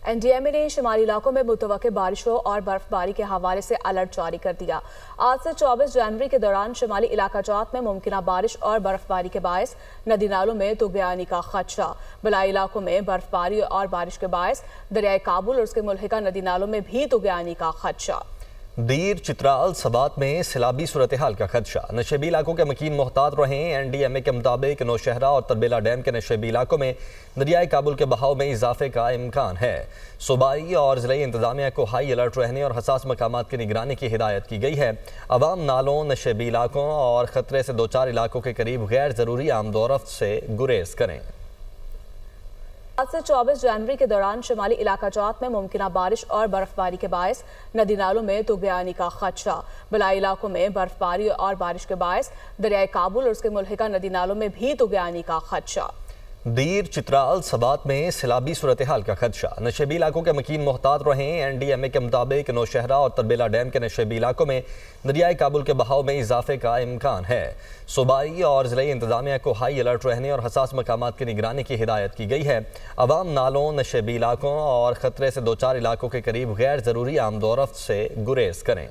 NDMA ने शुमाली इलाकों में मुतवक्किल बारिशों और बर्फबारी के हवाले से अलर्ट जारी कर दिया। आज से 24 जनवरी के दौरान शुमाली इलाका जात में मुमकिन बारिश और बर्फबारी के बायस नदी नालों में तुगयानी का खदशा। बलाई इलाकों में बर्फबारी और बारिश के बायस दरियाए काबुल और उसके मुल्हिका नदी नालों में भी तुगयानी का खदशा। दीर, चित्राल, सबात में सैलाबी सूरत हाल का खदशा। नशेबी इलाकों के मकीन मोहतात रहें। एनडीएमए के मुताबिक नौशहरा और तरबेला डैम के नशेबी इलाकों में दरियाए काबुल के बहाव में इजाफे का इम्कान है। सूबाई और ज़िला इंतजामिया को हाई अलर्ट रहने और हसास मकामात की निगरानी की हिदायत की गई है। अवाम नालों, नशेबी इलाकों और खतरे से 2-4 इलाकों के करीब गैर ज़रूरी आमदोरफ्त से गुरेज करें। आज से 24 जनवरी के दौरान शुमाली इलाका जात में मुमकिन बारिश और बर्फबारी के बायस नदी नालों में तुगयानी का खदशा। बलाई इलाकों में बर्फबारी और बारिश के बायस दरियाए काबुल और उसके मुल्हिका नदी नालों में भी तुगयानी का खदशा। दीर, चित्राल, सबात में सैलाबी सूरत हाल का खदशा। नशेबी इलाकों के मकीन मोहतात रहें। एनडीएमए के मुताबिक नौशहरा और तरबेला डैम के नशेबी इलाकों में दरियाए काबुल के बहाव में इजाफे का इम्कान है। सूबाई और ज़िला इंतजामिया को हाई अलर्ट रहने और हसास मकामात की निगरानी की हिदायत की गई है। अवाम नालों, नशेबी इलाकों और खतरे से 2-4 इलाकों के करीब गैर ज़रूरी आमदोरफ्त से गुरेज करें।